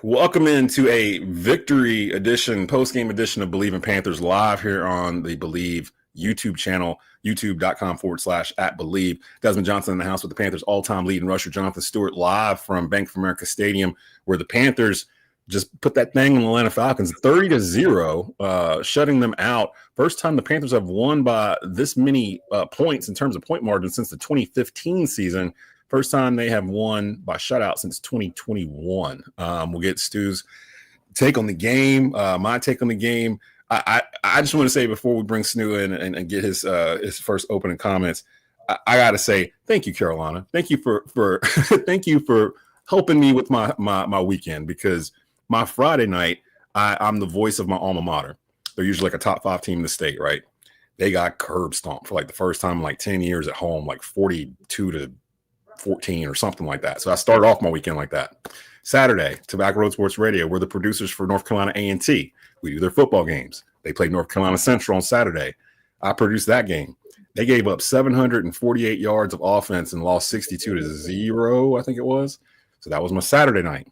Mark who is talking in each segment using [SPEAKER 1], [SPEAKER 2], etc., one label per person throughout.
[SPEAKER 1] Welcome into a victory edition, post-game edition of Believe in Panthers live here on the Believe YouTube channel, youtube.com/@Believe. Desmond Johnson in the house with the Panthers all-time leading rusher, Jonathan Stewart, live from Bank of America Stadium, where the Panthers just put that thing on the Atlanta Falcons 30-0, shutting them out. First time the Panthers have won by this many points in terms of point margin since the 2015 season. First time they have won by shutout since 2021. We'll get Stu's take on the game, my take on the game. I just want to say before we bring Stu in and get his first opening comments, I got to say thank you, Carolina. Thank you for thank you for helping me with my weekend, because my Friday night, I'm the voice of my alma mater. They're usually like a top 5 team in the state, right? They got curb stomped for like the first time in like 10 years at home, like 42-14 or something like that. So I started off my weekend like that. Saturday, Tobacco Road Sports Radio. We're the producers for North Carolina A&T. We do their football games. They played North Carolina Central on Saturday. I produced that game. They gave up 748 yards of offense and lost 62-0, I think it was. So that was my Saturday night.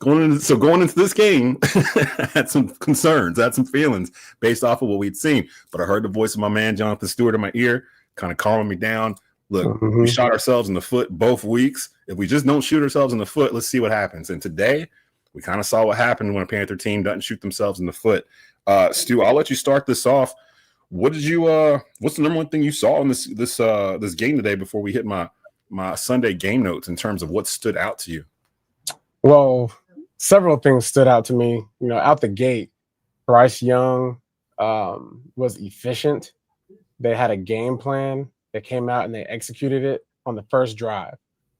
[SPEAKER 1] Going into this game, I had some concerns, I had some feelings based off of what we'd seen. But I heard the voice of my man, Jonathan Stewart, in my ear, kind of calming me down. Look, we shot ourselves in the foot both weeks. If we just don't shoot ourselves in the foot, let's see what happens. And today, we kind of saw what happened when a Panther team doesn't shoot themselves in the foot. Stu, I'll let you start this off. What's the number one thing you saw in this game today before we hit my Sunday game notes in terms of what stood out to you?
[SPEAKER 2] Well, several things stood out to me. Out the gate, Bryce Young was efficient. They had a game plan. They came out and they executed it on the first drive,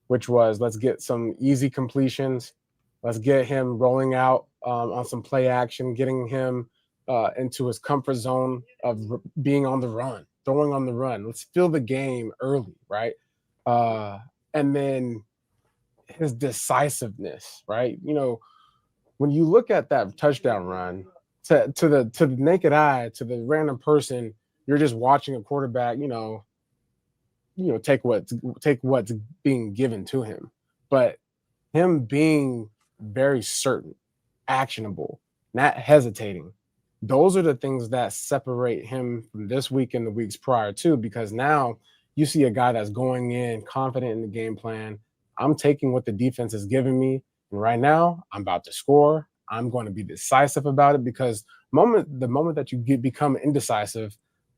[SPEAKER 2] which was, let's get some easy completions. Let's get him rolling out on some play action, getting him into his comfort zone of being on the run, throwing on the run. Let's fill the game early, right? And then his decisiveness, right? When you look at that touchdown run, to the naked eye, to the random person, you're just watching a quarterback, take what's being given to him. But him being very certain, actionable, not hesitating, those are the things that separate him from this week and the weeks prior to, because now you see a guy that's going in confident in the game plan. I'm taking what the defense is giving me, and right now I'm about to score. I'm going to be decisive about it, because the moment that you become indecisive,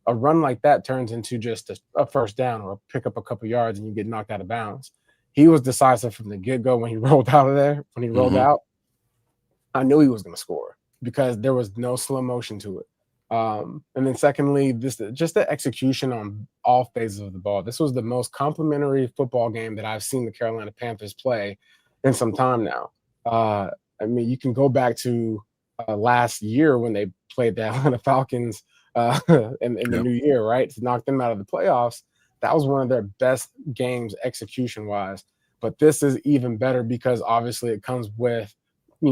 [SPEAKER 2] a run like that turns into just a first down or pick up a couple yards and you get knocked out of bounds. He was decisive from the get-go when he rolled out of there. When he rolled out, I knew he was going to score because there was no slow motion to it. And then secondly, just the execution on all phases of the ball. This was the most complimentary football game that I've seen the Carolina Panthers play in some time now. You can go back to last year when they played the Atlanta Falcons in the new year, right? To knock them out of the playoffs. That was one of their best games execution-wise. But this is even better because obviously it comes with,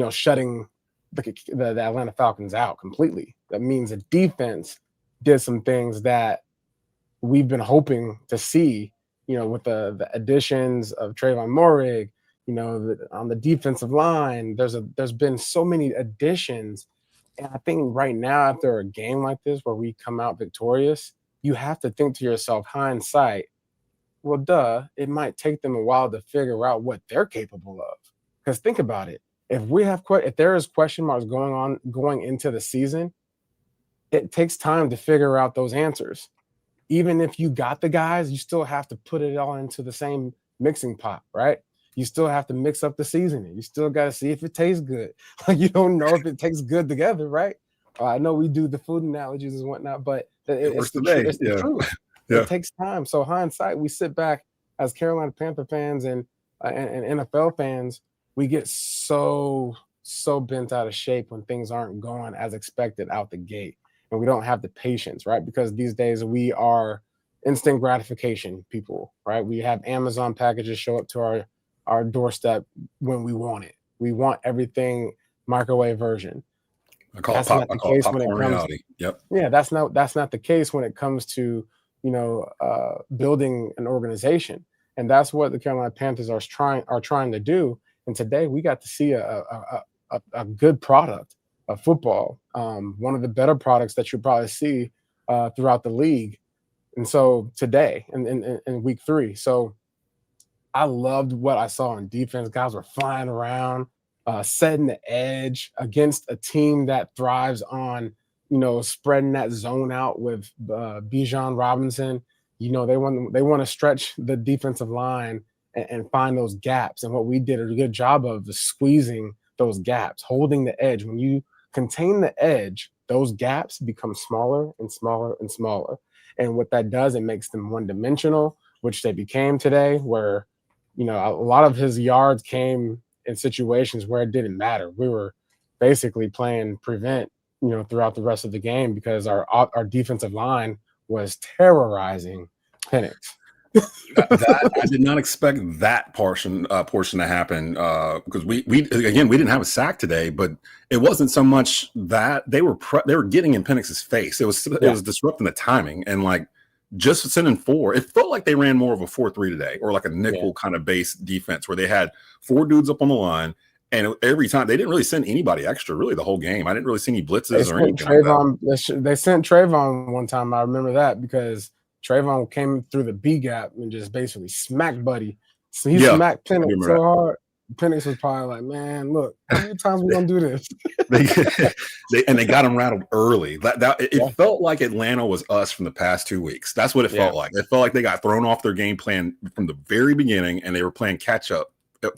[SPEAKER 2] shutting the Atlanta Falcons out completely. That means the defense did some things that we've been hoping to see, with the additions of Trayvon Moehrig, on the defensive line. There's been so many additions. And I think right now, after a game like this where we come out victorious, you have to think to yourself, hindsight, well, it might take them a while to figure out what they're capable of. Because think about it. If there is question marks going into the season, it takes time to figure out those answers. Even if you got the guys, you still have to put it all into the same mixing pot, right? You still have to mix up the seasoning. You still got to see if it tastes good. Like, you don't know if it tastes good together, right? I know we do the food analogies and whatnot, but it's the truth. Yeah. It takes time. So hindsight, we sit back as Carolina Panther fans and NFL fans, we get so bent out of shape when things aren't going as expected out the gate. And we don't have the patience, right? Because these days we are instant gratification people, right? We have Amazon packages show up to our doorstep when we want it. We want everything microwave version.
[SPEAKER 1] That's not the case when it comes. Reality. Yep.
[SPEAKER 2] Yeah, that's not the case when it comes to building an organization, and that's what the Carolina Panthers are trying to do. And today we got to see a a good product of football, one of the better products that you'll probably see throughout the league. And so today, in week 3, so I loved what I saw on defense. Guys were flying around, setting the edge against a team that thrives on, spreading that zone out with Bijan Robinson. They want to stretch the defensive line and find those gaps. And what we did a good job of is squeezing those gaps, holding the edge. When you contain the edge, those gaps become smaller and smaller and smaller. And what that does, it makes them one-dimensional, which they became today, where, a lot of his yards came in situations where it didn't matter. We were basically playing prevent, throughout the rest of the game because our defensive line was terrorizing Penix.
[SPEAKER 1] I did not expect that portion to happen because we didn't have a sack today, but it wasn't so much that they were getting in Penix's face. It was disrupting the timing and like just sending 4. It felt like they ran more of a 4-3 today, or like a nickel kind of base defense where they had 4 dudes up on the line. And every time they didn't really send anybody extra, really the whole game. I didn't really see any blitzes or anything.
[SPEAKER 2] They sent Trayvon one time. I remember that because Trayvon came through the B gap and just basically smacked Buddy. So he smacked Penix so hard. Penix was probably like, "Man, look, how many times we gonna do this?"
[SPEAKER 1] they got him rattled early. It felt like Atlanta was us from the past 2 weeks. That's what it felt like. It felt like they got thrown off their game plan from the very beginning, and they were playing catch up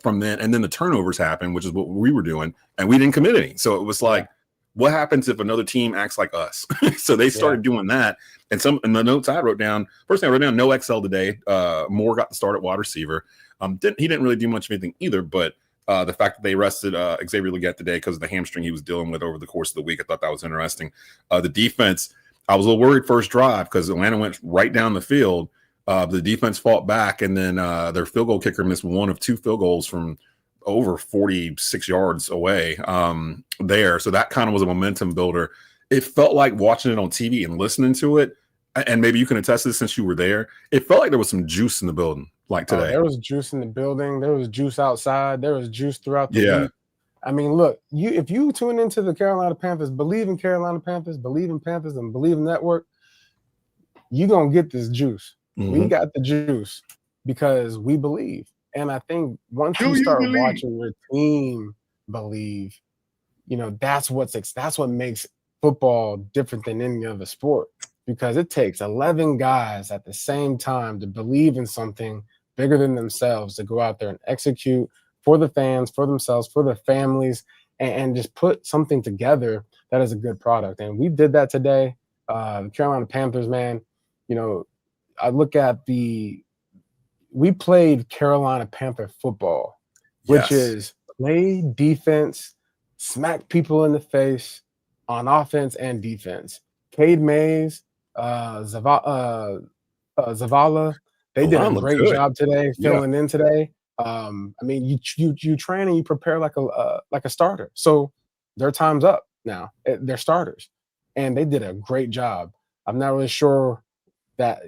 [SPEAKER 1] from then. And then the turnovers happened, which is what we were doing, and we didn't commit any. So it was like, what happens if another team acts like us? So they started doing that. And in the notes I wrote down, first thing I wrote down, no XL today. Moore got the start at wide receiver. He didn't really do much of anything either, but the fact that they rested Xavier Legette today because of the hamstring he was dealing with over the course of the week, I thought that was interesting. The defense, I was a little worried first drive because Atlanta went right down the field. The defense fought back, and then their field goal kicker missed 1 of 2 field goals from over 46 yards away there. So that kind of was a momentum builder. It felt like watching it on TV and listening to it, and maybe you can attest to this since you were there, it felt like there was some juice in the building like today.
[SPEAKER 2] There was juice in the building. There was juice outside. There was juice throughout the week. I mean, look, if you tune into the Carolina Panthers, believe in Carolina Panthers, believe in Panthers, and believe in Network, you're going to get this juice. Mm-hmm. We got the juice because we believe. And I think once you start watching your team believe, that's what makes football different than any other sport, because it takes 11 guys at the same time to believe in something bigger than themselves to go out there and execute for the fans, for themselves, for their families, and just put something together that is a good product. And we did that today. The Carolina Panthers, man, I look at we played Carolina Panther football, which is play defense, smack people in the face on offense and defense. Cade Mays, Zavala, they did a great job today filling in today. I mean, you train and you prepare like a starter. So their time's up now. They're starters, and they did a great job. I'm not really sure that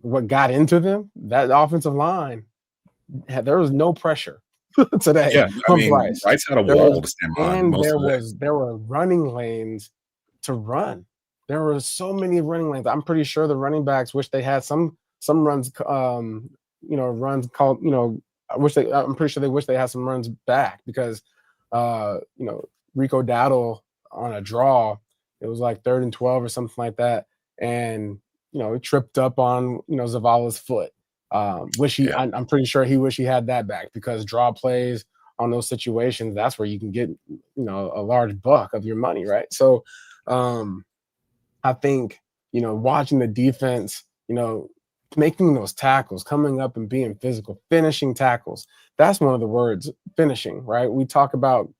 [SPEAKER 2] what got into them. That offensive line, there was no pressure today.
[SPEAKER 1] Yeah, I mean, Bryce had a wall to stand behind.
[SPEAKER 2] And there were running lanes to run. There were so many running lanes. I'm pretty sure the running backs wish they had some runs. Runs called. I'm pretty sure they wish they had some runs back because, Rico Dowdle on a draw, it was like 3rd and 12 or something like that, and he tripped up on Zavala's foot. I'm pretty sure he wish he had that back, because draw plays on those situations, that's where you can get a large buck of your money, right? So I think watching the defense, making those tackles, coming up and being physical, finishing tackles, that's one of the words, finishing, right? We talk about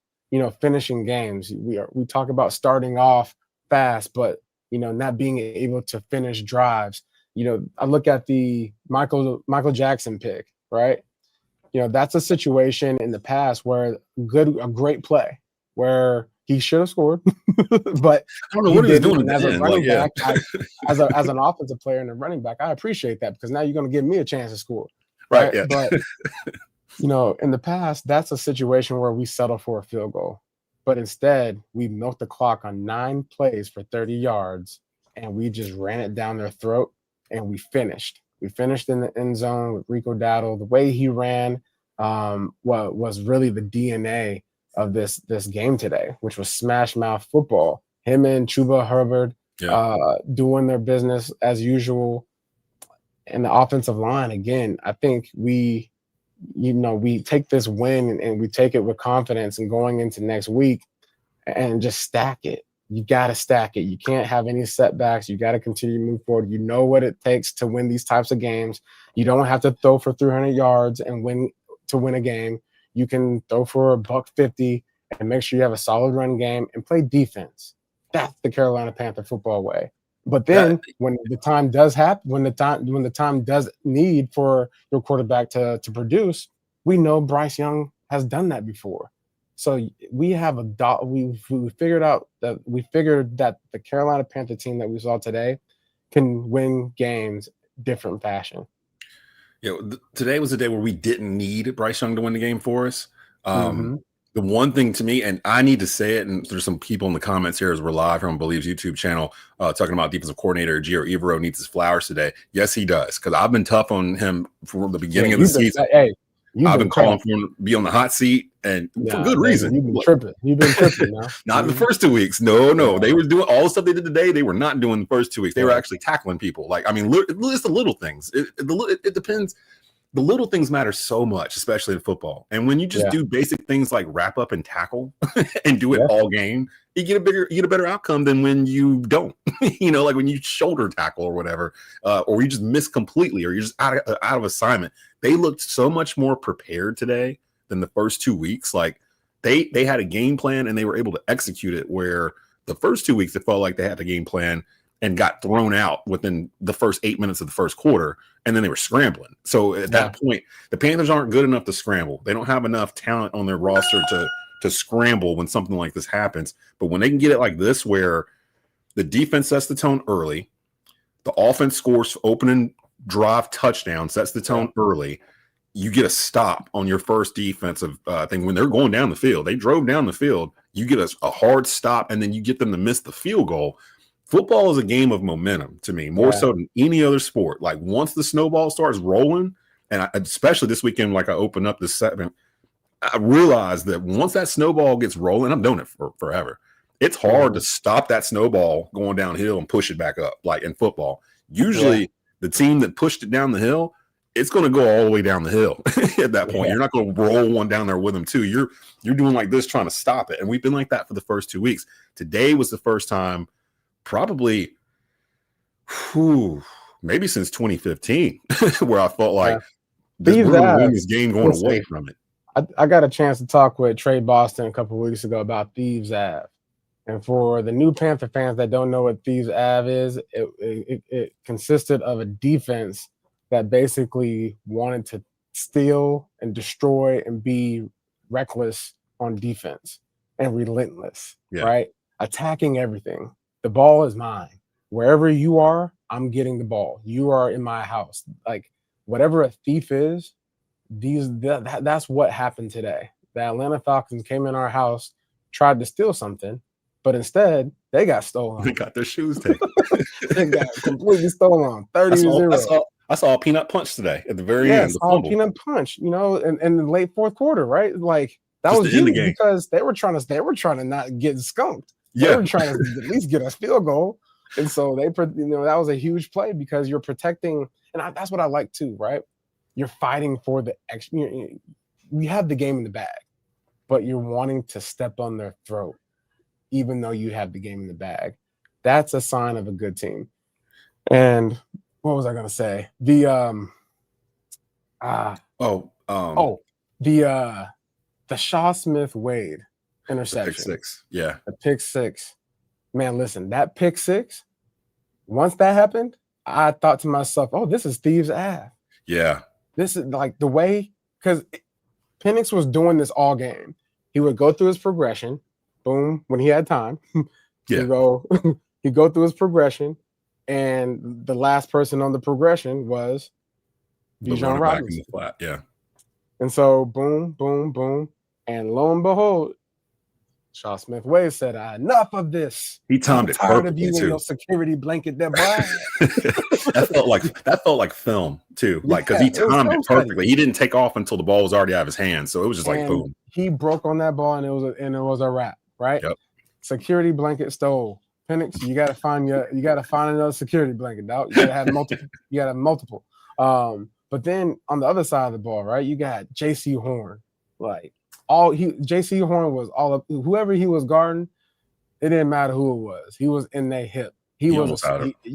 [SPEAKER 2] finishing games. We talk about starting off fast, but not being able to finish drives. I look at the Michael Jackson pick, right? That's a situation in the past where a great play where he should have scored, but
[SPEAKER 1] I don't know what he was doing
[SPEAKER 2] as a running back. As an offensive player and a running back, I appreciate that, because now you're going to give me a chance to score, right? Yeah. In the past, that's a situation where we settle for a field goal. But instead, we milked the clock on 9 plays for 30 yards, and we just ran it down their throat, and we finished. We finished in the end zone with Rico Dowdle. The way he ran was really the DNA of this game today, which was smash mouth football. Him and Chuba Hubbard doing their business as usual. And the offensive line, again, I think we take this win and we take it with confidence and going into next week and just stack it. You got to stack it. You can't have any setbacks. You got to continue to move forward. You know what it takes to win these types of games. You don't have to throw for 300 yards and win a game. You can throw for $150 and make sure you have a solid run game and play defense. That's the Carolina Panther football way. But then when the time does happen, when the time does need for your quarterback to produce, we know Bryce Young has done that before. So we have we figured that the Carolina Panther team that we saw today can win games different fashion.
[SPEAKER 1] Today was a day where we didn't need Bryce Young to win the game for us. The one thing to me, and I need to say it, and there's some people in the comments here as we're live from Believe's YouTube channel talking about defensive coordinator Gio Evero needs his flowers today. Yes, he does, because I've been tough on him from the beginning of the season. I've been calling for him to be on the hot seat, and for good reason.
[SPEAKER 2] You've been tripping. Now.
[SPEAKER 1] Not in the first 2 weks. No. They were doing all the stuff they did today. They were not doing the first 2 weeks. They were actually tackling people. It's the little things. It depends. The little things matter so much, especially in football. And when you just do basic things like wrap up and tackle and do it all game, you get a better outcome than when you don't. Like when you shoulder tackle or whatever, or you just miss completely, or you're just out of assignment. They looked so much more prepared today than the first 2 weeks. Like they had a game plan and they were able to execute it, where the first 2 weeks it felt like they had the game plan and got thrown out within the first 8 minutes of the first quarter, and then they were scrambling. So at that point, the Panthers aren't good enough to scramble. They don't have enough talent on their roster to scramble when something like this happens. But when they can get it like this, where the defense sets the tone early, the offense scores opening drive touchdown, sets the tone early, you get a stop on your first defensive thing. When they're going down the field, they drove down the field, you get a hard stop, and then you get them to miss the field goal. Football is a game of momentum to me, more so than any other sport. Like once the snowball starts rolling, and especially this weekend, like I opened up this segment, I realized that once that snowball gets rolling, I'm doing it for forever. It's hard to stop that snowball going downhill and push it back up. Like in football, usually the team that pushed it down the hill, it's going to go all the way down the hill at that point. You're not going to roll one down there with them too. You're doing like this, trying to stop it. And we've been like that for the first 2 weeks. Today was the first time, probably maybe since 2015, where I felt like we're going to win this game going away from it.
[SPEAKER 2] I got a chance to talk with Trey Boston a couple of weeks ago about Thieves Ave. And for the new Panther fans that don't know what Thieves Ave is, it consisted of a defense that basically wanted to steal and destroy and be reckless on defense and relentless, right? Attacking everything. The ball is mine. Wherever you are, I'm getting the ball. You are in my house. Like whatever a thief is, that's what happened today. The Atlanta Falcons came in our house, tried to steal something, but instead they got stolen.
[SPEAKER 1] They got their shoes taken.
[SPEAKER 2] They got completely stolen. 30-0.
[SPEAKER 1] I saw a peanut punch today at the very end.
[SPEAKER 2] A peanut punch, in the late fourth quarter, right? Like that was huge because they were trying to not get skunked. They were trying to at least get a field goal. And so that was a huge play because you're protecting, and that's what I like too, right? You're fighting for the extra. We have the game in the bag, but you're wanting to step on their throat, even though you have the game in the bag. That's a sign of a good team. And what was I going to say? The Shaw Smith Wade interception.
[SPEAKER 1] Pick six. Yeah.
[SPEAKER 2] The pick six. Man, listen, that pick six, once that happened, I thought to myself, oh, this is Thieves Ave.
[SPEAKER 1] Yeah.
[SPEAKER 2] This is like the way, because Penix was doing this all game. He would go through his progression, boom, when he had time. He'd go through his progression, and the last person on the progression was Bijan Robinson.
[SPEAKER 1] Yeah.
[SPEAKER 2] And so boom, boom, boom. And lo and behold, Shaw Smith Wade said, enough of this.
[SPEAKER 1] He timed
[SPEAKER 2] I'm
[SPEAKER 1] it
[SPEAKER 2] tired of
[SPEAKER 1] perfectly
[SPEAKER 2] you and
[SPEAKER 1] too.
[SPEAKER 2] your security blanket there, boy.
[SPEAKER 1] that felt like film too. Like, because he timed it perfectly. He didn't take off until the ball was already out of his hands. So it was just like boom.
[SPEAKER 2] He broke on that ball and it was a wrap, right?
[SPEAKER 1] Yep.
[SPEAKER 2] Security blanket stole. Penix, you gotta find another security blanket, dog. You gotta have multiple. But then on the other side of the ball, right, you got JC Horn. Like JC Horn was all up, whoever he was guarding, it didn't matter who it was. He was in their hip. You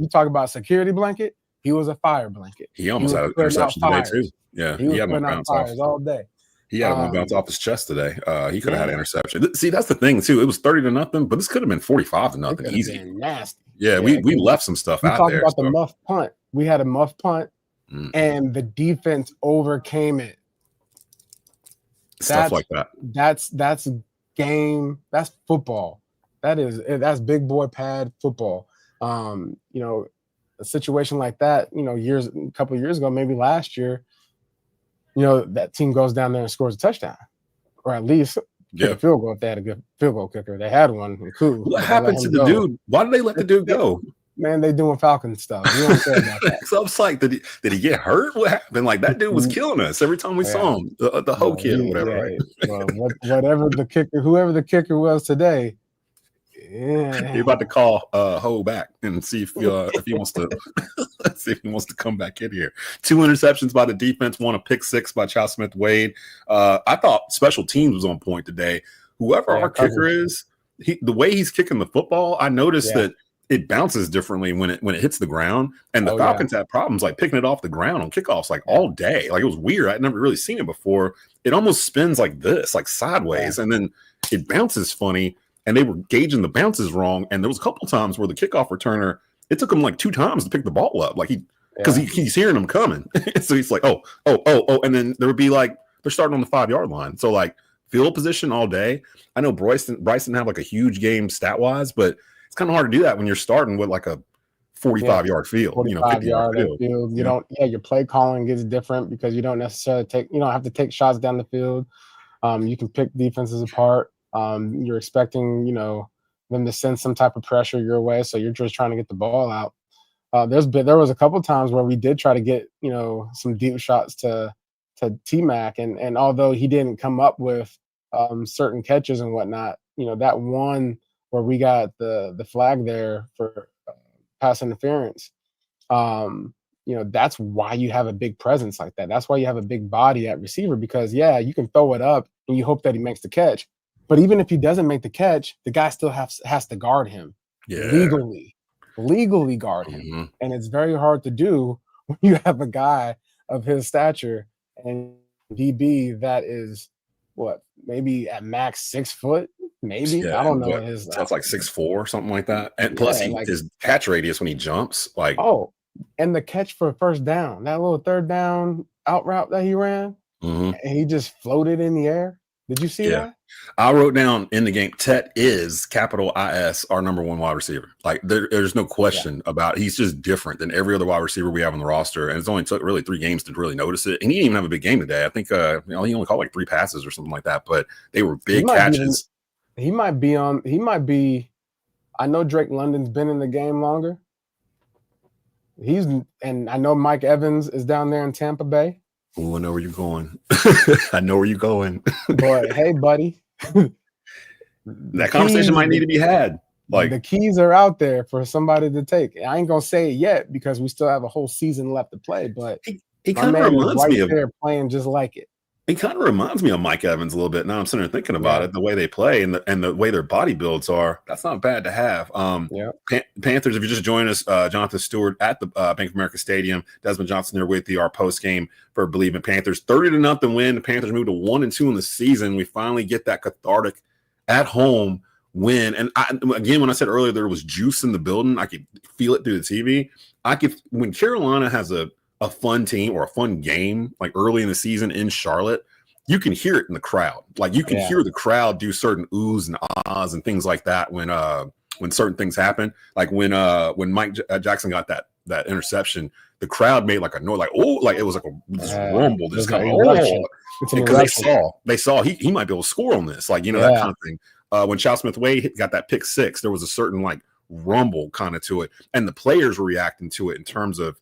[SPEAKER 2] talk about security blanket, he was a fire blanket.
[SPEAKER 1] He almost had an interception today too. Yeah,
[SPEAKER 2] he was putting out fires all day.
[SPEAKER 1] He had one bounce off his chest today. He could have had an interception. See, that's the thing too. It was 30-0, but this could have been 45-0. Easy.
[SPEAKER 2] Nasty.
[SPEAKER 1] Yeah, we left some stuff out there.
[SPEAKER 2] Talk about the muff punt. We had a muff punt, and the defense overcame it.
[SPEAKER 1] Stuff like that.
[SPEAKER 2] That's game. That's football. That's big boy pad football. A situation like that, a couple of years ago, maybe last year, that team goes down there and scores a touchdown, or at least get a field goal if they had a good field goal kicker. They had one. Cool.
[SPEAKER 1] What happened to the dude? Why did they let the dude go?
[SPEAKER 2] Man, they doing Falcons stuff. You don't care about that.
[SPEAKER 1] So I was like, did he get hurt? What happened? Like, that dude was killing us every time we saw him. The Ho kid or whatever, right?
[SPEAKER 2] Well, whatever the kicker, whoever the kicker was today. Yeah.
[SPEAKER 1] You're about to call Ho back and see if he wants to see if he wants to come back in here. 2 interceptions by the defense, 1 a pick 6 by Shaw Smith Wade. I thought special teams was on point today. Whoever our kicker is, the way he's kicking the football, I noticed that it bounces differently when it hits the ground. And the Falcons had problems like picking it off the ground on kickoffs like all day. Like, it was weird. I'd never really seen it before. It almost spins like this, like sideways, and then it bounces funny. And they were gauging the bounces wrong. And there was a couple times where the kickoff returner, it took him like 2 times to pick the ball up. Like, because he's hearing them coming. So he's like, oh. And then there would be like, they're starting on the 5-yard line. So like, field position all day. I know Bryce didn't have like a huge game stat wise, but it's kind of hard to do that when you're starting with like a 45-yard field.
[SPEAKER 2] 45-yard field. Your play calling gets different because you don't necessarily have to take shots down the field. You can pick defenses apart. You're expecting, them to send some type of pressure your way, so you're just trying to get the ball out. There was a couple times where we did try to get, some deep shots to T-Mac, and although he didn't come up with certain catches and whatnot, that one where we got the flag there for pass interference. That's why you have a big presence like that. That's why you have a big body at receiver, because you can throw it up and you hope that he makes the catch. But even if he doesn't make the catch, the guy still has to guard him legally guard him. Mm-hmm. And it's very hard to do when you have a guy of his stature and DB that is maybe at max 6 foot, maybe. I don't know.
[SPEAKER 1] That's like 6'4" or something like that. And plus his catch radius when he jumps, like,
[SPEAKER 2] and the catch for first down, that little third down out route that he ran, and he just floated in the air. Did you see that?
[SPEAKER 1] I wrote down in the game, Tet is capital IS our number 1 wide receiver. Like, there's no question about it. He's just different than every other wide receiver we have on the roster. And it's only took really 3 games to really notice it. And he didn't even have a big game today. I think he only caught like 3 passes or something like that, but they were big catches.
[SPEAKER 2] He might be. I know Drake London's been in the game longer. And I know Mike Evans is down there in Tampa Bay.
[SPEAKER 1] Oh, I know where you're going. I know where you're going.
[SPEAKER 2] But hey, buddy,
[SPEAKER 1] that conversation might need to be had. Like,
[SPEAKER 2] the keys are out there for somebody to take. I ain't gonna say it yet because we still have a whole season left to play. But
[SPEAKER 1] he kind of reminds me of
[SPEAKER 2] playing just like it.
[SPEAKER 1] He kind of reminds me of Mike Evans a little bit. Now I'm sitting there thinking about it, the way they play and the way their body builds are. That's not bad to have. Panthers, if you just joined us, Jonathan Stewart at the Bank of America Stadium. Desmond Johnson there with you. Our post game for Believe in Panthers. 30-0 win. The Panthers moved to 1-2 in the season. We finally get that cathartic at home win. And again, when I said earlier there was juice in the building, I could feel it through the TV. When Carolina has a fun team or a fun game, like early in the season in Charlotte, you can hear it in the crowd. Like, you can hear the crowd do certain oohs and ahs and things like that when when certain things happen. Like when Mike Jackson got that interception, the crowd made like a noise, like oh, like it was like this rumble, just kind of because they saw he might be able to score on this, like that kind of thing. When Charles Smith-Wade got that pick six, there was a certain like rumble kind of to it, and the players were reacting to it in terms of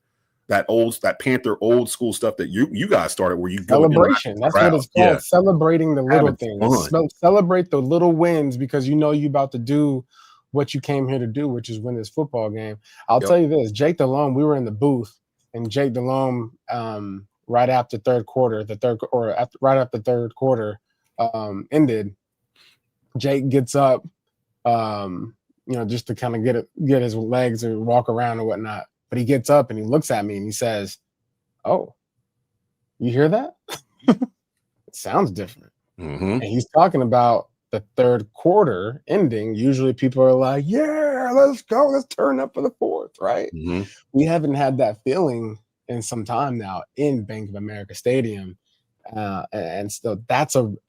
[SPEAKER 1] that Panther old school stuff that you guys started, where you go
[SPEAKER 2] celebration. That's what it's called. Celebrating the little things. Celebrate the little wins, because you about to do what you came here to do, which is win this football game. I'll tell you this, Jake Delhomme, we were in the booth, and Jake Delhomme, right after third quarter ended, Jake gets up, just to kind of get his legs and walk around and whatnot. But he gets up and he looks at me and he says, "Oh, you hear that? It sounds different."
[SPEAKER 1] Mm-hmm.
[SPEAKER 2] And he's talking about the third quarter ending. Usually people are like, "Yeah, let's go. Let's turn up for the fourth," right?
[SPEAKER 1] Mm-hmm.
[SPEAKER 2] We haven't had that feeling in some time now in Bank of America Stadium. And so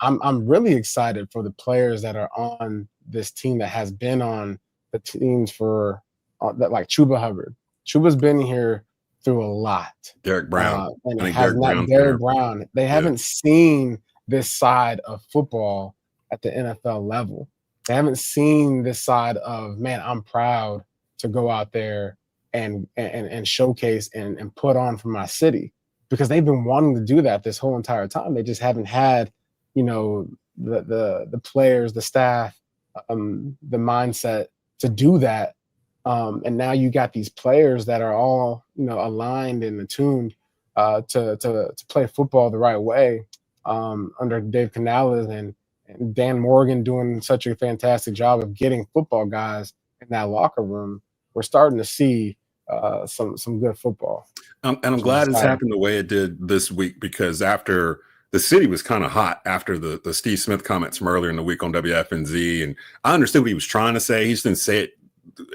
[SPEAKER 2] I'm really excited for the players that are on this team that has been on the teams for that, like Chuba Hubbard. Chuba's been here through a lot.
[SPEAKER 1] Derek Brown.
[SPEAKER 2] And it has not Derek Brown. They haven't seen this side of football at the NFL level. They haven't seen this side of, man, I'm proud to go out there and showcase and put on for my city, because they've been wanting to do that this whole entire time. They just haven't had, the players, the staff, the mindset to do that. And now you got these players that are all, aligned and attuned to play football the right way under Dave Canales and Dan Morgan doing such a fantastic job of getting football guys in that locker room. We're starting to see some good football.
[SPEAKER 1] And I'm glad it's happened the way it did this week, because after the city was kind of hot after the Steve Smith comments from earlier in the week on WFNZ, and I understood what he was trying to say. He just didn't say it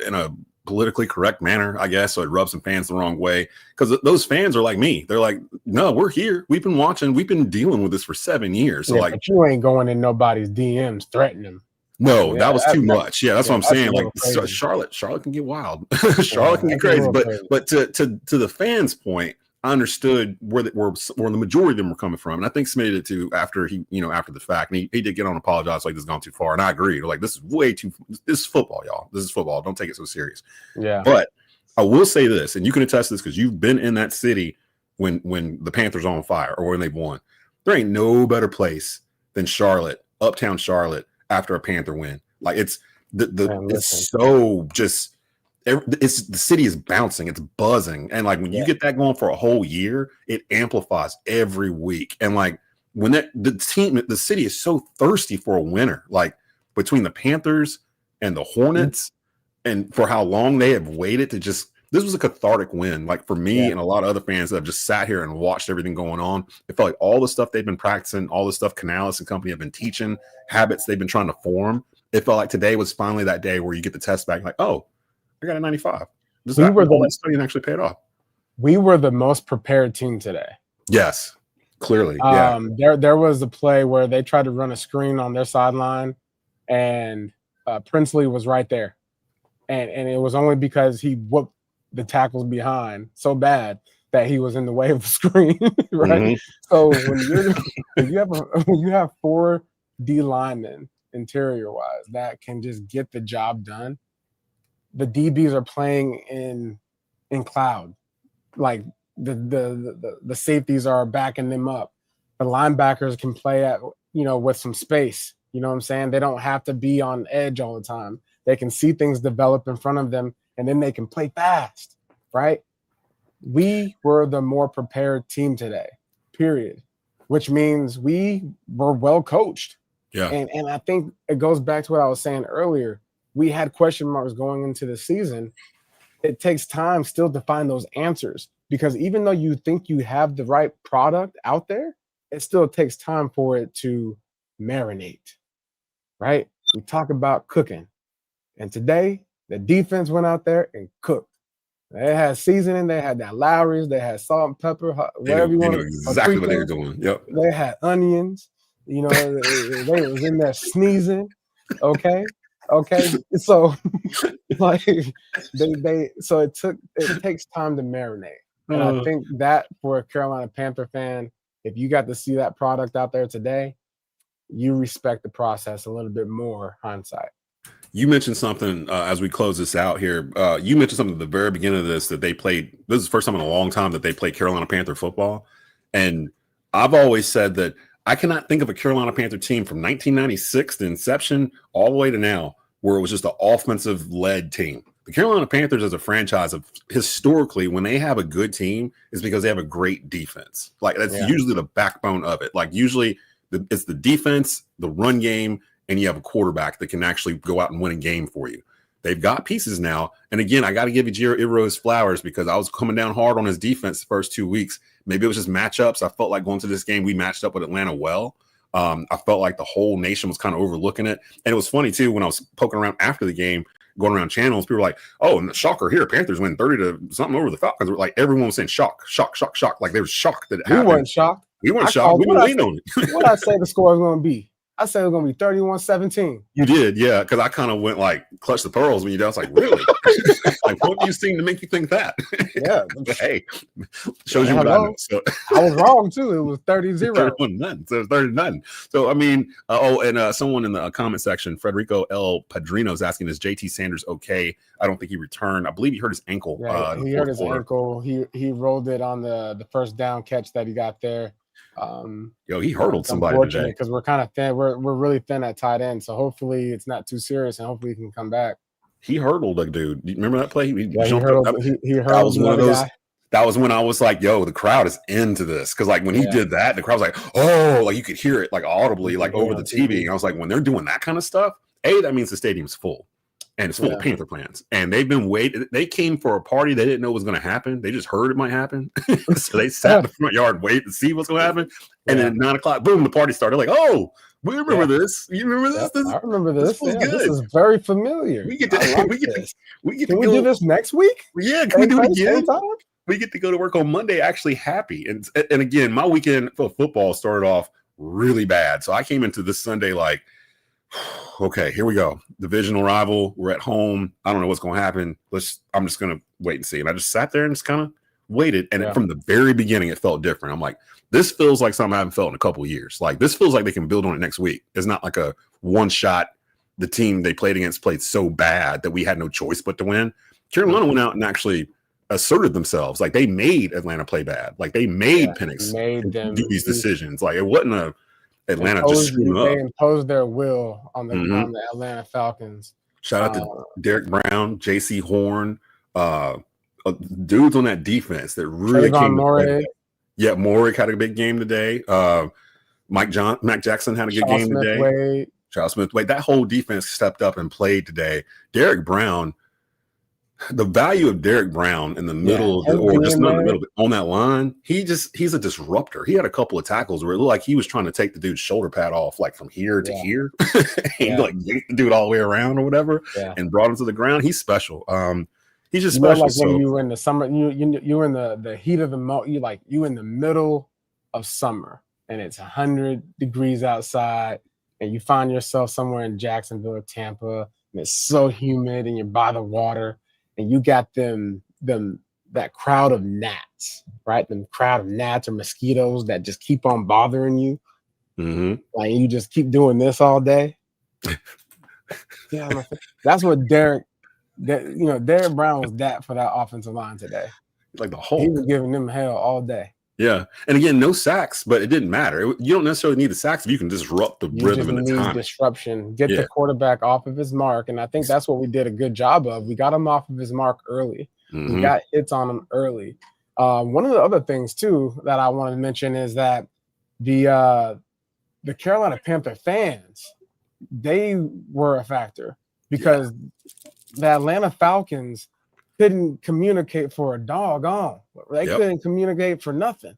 [SPEAKER 1] in a politically correct manner, I guess, so it rubs some fans the wrong way, because those fans are like me. They're like, no, we're here. We've been watching. We've been dealing with this for 7 years. So but
[SPEAKER 2] you ain't going in nobody's DMs threatening them.
[SPEAKER 1] No, that was too much. Yeah, that's what I'm saying. Like Charlotte can get wild. Charlotte can get crazy. But to the fans' point, I understood where the majority of them were coming from, and I think Smith did it too after after the fact, and he did get on and apologize, like this has gone too far, and I agreed. Like this is way too. This is football, y'all. This is football. Don't take it so serious.
[SPEAKER 2] Yeah.
[SPEAKER 1] But I will say this, and you can attest to this because you've been in that city when the Panthers are on fire or when they've won. There ain't no better place than Charlotte, uptown Charlotte, after a Panther win. Like it's so just. The city is bouncing, it's buzzing, and like when you get that going for a whole year, it amplifies every week. And like when the city is so thirsty for a winner, like between the Panthers and the Hornets, and for how long they have waited to this was a cathartic win. Like for me and a lot of other fans that have just sat here and watched everything going on, it felt like all the stuff they've been practicing, all the stuff Canales and company have been teaching, habits they've been trying to form. It felt like today was finally that day where you get the test back, like, oh, I got a 95. That studying actually paid off.
[SPEAKER 2] We were the most prepared team today.
[SPEAKER 1] Yes, clearly.
[SPEAKER 2] There was a play where they tried to run a screen on their sideline, and Princely was right there, and it was only because he whooped the tackles behind so bad that he was in the way of the screen, right? Mm-hmm. So when you have 4 D linemen interior wise that can just get the job done. The DBs are playing in cloud, like the safeties are backing them up. The linebackers can play at with some space. You know what I'm saying? They don't have to be on edge all the time. They can see things develop in front of them, and then they can play fast. Right? We were the more prepared team today. Period. Which means we were well coached.
[SPEAKER 1] Yeah.
[SPEAKER 2] And I think it goes back to what I was saying earlier. We had question marks going into the season. It takes time still to find those answers, because even though you think you have the right product out there, it still takes time for it to marinate, right? We talk about cooking. And today, the defense went out there and cooked. They had seasoning. They had that Lowry's. They had salt and pepper, whatever you want.
[SPEAKER 1] Exactly what they were doing. Yep.
[SPEAKER 2] They had onions. They was in there sneezing, okay? Okay, so like so it takes time to marinate, and I think that for a Carolina Panther fan, if you got to see that product out there today, you respect the process a little bit more. Hindsight.
[SPEAKER 1] You mentioned something as we close this out here. You mentioned something at the very beginning of this that they played. This is the first time in a long time that they played Carolina Panther football. And I've always said that I cannot think of a Carolina Panther team from 1996, the inception, all the way to now, where it was just an offensive-led team. The Carolina Panthers as a franchise, of historically, when they have a good team, is because they have a great defense. Like that's usually the backbone of it. Like usually it's the defense, the run game, and you have a quarterback that can actually go out and win a game for you. They've got pieces now. And again, I got to give Ejiro Evero his flowers because I was coming down hard on his defense the first 2 weeks. Maybe it was just matchups. I felt like going to this game, we matched up with Atlanta well. I felt like the whole nation was kind of overlooking it. And it was funny, too, when I was poking around after the game, going around channels, people were like, oh, and the shocker here, Panthers win 30 to something over the Falcons. Like everyone was saying shock. Like they were shocked that it happened.
[SPEAKER 2] We weren't shocked.
[SPEAKER 1] We weren't shocked. We were waiting on it.
[SPEAKER 2] What I say the score is going to be? I said it's going to be 31-17.
[SPEAKER 1] You did, yeah, because I kind of went like clutch the pearls when you did. I was like, really? Like, what do you seen to make you think that?
[SPEAKER 2] Yeah.
[SPEAKER 1] But hey, shows you what I know. So
[SPEAKER 2] I was wrong, too. It was 30-0.
[SPEAKER 1] 31-0. So it was 30-0. So, I mean, someone in the comment section, Federico L. Padrino, is asking, is JT Sanders okay? I don't think he returned. I believe he hurt his ankle.
[SPEAKER 2] Yeah, he hurt his ankle. He rolled it on the first down catch that he got there.
[SPEAKER 1] He hurdled somebody today
[SPEAKER 2] because we're kind of thin. We're really thin at tight end, so hopefully it's not too serious and hopefully he can come back.
[SPEAKER 1] He hurdled a dude. You remember that play? He
[SPEAKER 2] hurdled that was one of those. Guy.
[SPEAKER 1] That was when I was like, "Yo, the crowd is into this." Because like when he did that, the crowd was like, "Oh!" Like you could hear it like audibly, like over the TV. And I was like, when they're doing that kind of stuff, that means the stadium's full. And it's full of Panther plans. And they've been waiting. They came for a party they didn't know was going to happen. They just heard it might happen. So they sat in the front yard waiting to see what's going to happen. And then at 9 o'clock, boom, the party started. Like, oh, we remember this. You remember this?
[SPEAKER 2] I remember this. This is very familiar.
[SPEAKER 1] We get to
[SPEAKER 2] Can we do this next week?
[SPEAKER 1] Yeah, can we do it again? We get to go to work on Monday actually happy. And again, my weekend for football started off really bad. So I came into this Sunday like, okay, here we go. Divisional rival. We're at home. I don't know what's going to happen. I'm just going to wait and see. And I just sat there and just kind of waited. And from the very beginning, it felt different. I'm like, this feels like something I haven't felt in a couple of years. Like this feels like they can build on it next week. It's not like a one shot. The team they played against played so bad that we had no choice but to win. Carolina went out and actually asserted themselves. Like they made Atlanta play bad. Like they made Penix do these decisions. Like it wasn't Atlanta just screwed up.
[SPEAKER 2] They imposed their will on the Atlanta Falcons.
[SPEAKER 1] Shout out to Derek Brown, J.C. Horn, dudes on that defense that really came to play. Yeah, Morick had a big game today. Mac Jackson had a good game today. Charles Smith-Wade. That whole defense stepped up and played today. Derek Brown, the value of Derek Brown in the middle or just not in the middle, but on that line, he's a disruptor. He had a couple of tackles where it looked like he was trying to take the dude's shoulder pad off, like from here to here. He like yanked the dude all the way around or whatever and brought him to the ground. He's special. He's just special.
[SPEAKER 2] Like when you were in the summer, you were in the heat of the you in the middle of summer and it's 100 degrees outside and you find yourself somewhere in Jacksonville or Tampa and it's so humid and you're by the water. And you got that crowd of gnats, right? Them crowd of gnats or mosquitoes that just keep on bothering you.
[SPEAKER 1] Mm-hmm.
[SPEAKER 2] Like you just keep doing this all day. That's what Derek Brown was that for that offensive line today.
[SPEAKER 1] Like the whole,
[SPEAKER 2] he was giving them hell all day.
[SPEAKER 1] Yeah, and again, no sacks, but it didn't matter. You don't necessarily need the sacks if you can disrupt the rhythm and the time.
[SPEAKER 2] Disruption, get the quarterback off of his mark, and I think that's what we did a good job of. We got him off of his mark early. Mm-hmm. We got hits on him early. One of the other things too that I want to mention is that the Carolina Panther fans, they were a factor because the Atlanta Falcons couldn't communicate for a doggone. They couldn't communicate for nothing.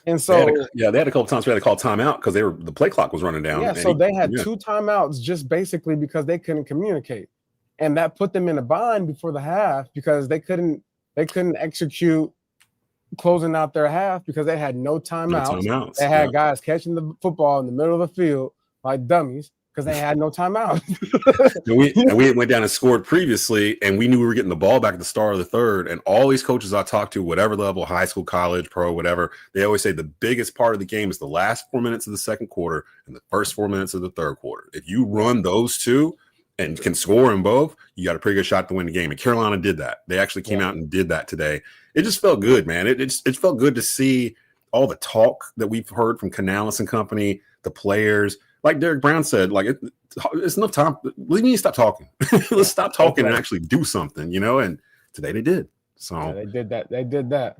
[SPEAKER 2] And so
[SPEAKER 1] they had a couple times we had to call timeout because the play clock was running down.
[SPEAKER 2] Yeah, so they had 2 timeouts just basically because they couldn't communicate. And that put them in a bind before the half because they couldn't execute closing out their half because they had no timeouts. They had guys catching the football in the middle of the field like dummies because they had no timeout.
[SPEAKER 1] and we went down and scored previously, and we knew we were getting the ball back at the start of the third. And all these coaches I talked to, whatever level, high school, college, pro, whatever, they always say the biggest part of the game is the last 4 minutes of the second quarter and the first 4 minutes of the third quarter. If you run those two and can score in both, you got a pretty good shot to win the game. And Carolina did that. They actually came out and did that today. It just felt good, man. It felt good to see all the talk that we've heard from Canales and company, the players. Like Derek Brown said, like it's enough time. We need to stop talking. Let's stop talking and actually do something, you know. And today they did. So
[SPEAKER 2] they did that. They did that.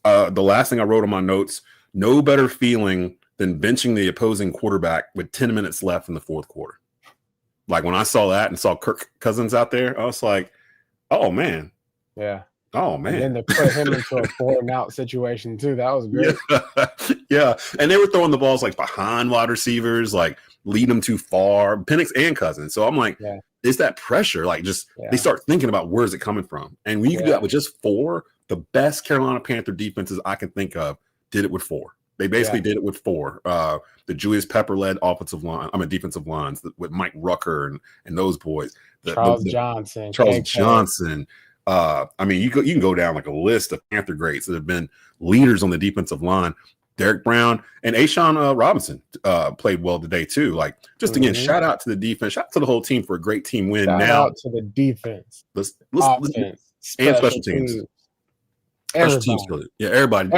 [SPEAKER 1] The last thing I wrote on my notes: no better feeling than benching the opposing quarterback with 10 minutes left in the fourth quarter. Like when I saw that and saw Kirk Cousins out there, I was like, "Oh man,
[SPEAKER 2] yeah."
[SPEAKER 1] Oh man!
[SPEAKER 2] And then they put him into a 4-and-out situation too. That was great.
[SPEAKER 1] Yeah. And they were throwing the balls like behind wide receivers, like lead them too far, Penix and Cousins. So I'm like, is that pressure? Like just they start thinking about where's it coming from. And when you can do that with just 4, the best Carolina Panther defenses I can think of did it with 4. They basically did it with 4. The Julius Pepper-led defensive lines with Mike Rucker and those boys.
[SPEAKER 2] Charles
[SPEAKER 1] Johnson. I mean, you can go down like a list of Panther greats that have been leaders on the defensive line. Derek Brown and Ashawn Robinson played well today too. Like, just again, shout out to the defense, shout out to the whole team for a great team win.
[SPEAKER 2] Shout out to the defense,
[SPEAKER 1] offense, and special teams. Special teams, everybody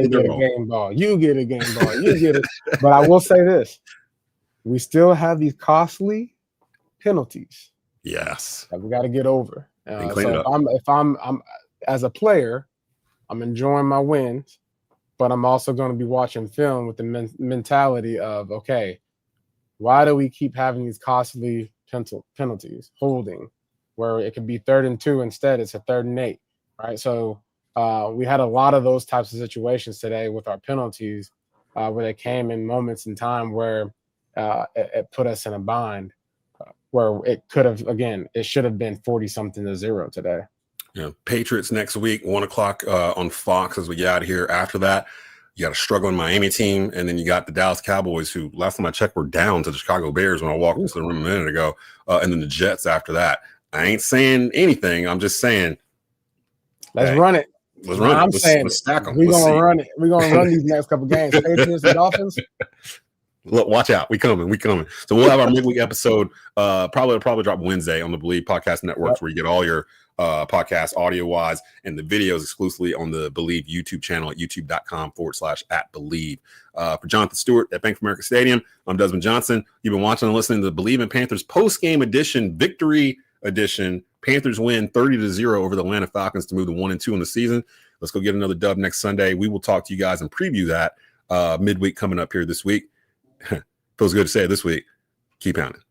[SPEAKER 2] get a game ball. You get a game ball. You get it. But I will say this: we still have these costly penalties.
[SPEAKER 1] Yes,
[SPEAKER 2] that we got to get over. So if I'm as a player, I'm enjoying my wins, but I'm also going to be watching film with the mentality of, okay, why do we keep having these costly penalties, holding, where it could be 3rd and 2 instead it's a 3rd and 8, right? So we had a lot of those types of situations today with our penalties, where they came in moments in time where it put us in a bind. Where it could have, again, it should have been 40-something to 0 today.
[SPEAKER 1] Yeah, Patriots next week, 1 o'clock on Fox as we get out of here. After that, you got a struggling Miami team, and then you got the Dallas Cowboys, who last time I checked were down to the Chicago Bears when I walked into the room a minute ago, and then the Jets after that. I ain't saying anything. I'm just saying,
[SPEAKER 2] let's run it.
[SPEAKER 1] Let's run it.
[SPEAKER 2] I'm saying
[SPEAKER 1] let's stack them.
[SPEAKER 2] We're gonna run it. We're gonna run these next couple games. Patriots and Dolphins.
[SPEAKER 1] Look, watch out. We coming. So we'll have our midweek episode. Probably drop Wednesday on the Believe Podcast Networks, where you get all your podcasts audio-wise and the videos exclusively on the Believe YouTube channel at youtube.com/@Believe. For Jonathan Stewart at Bank of America Stadium, I'm Desmond Johnson. You've been watching and listening to the Believe in Panthers post-game edition, victory edition. Panthers win 30-0 over the Atlanta Falcons to move to 1-2 in the season. Let's go get another dub next Sunday. We will talk to you guys and preview that midweek coming up here this week. Feels good to say it this week. Keep pounding.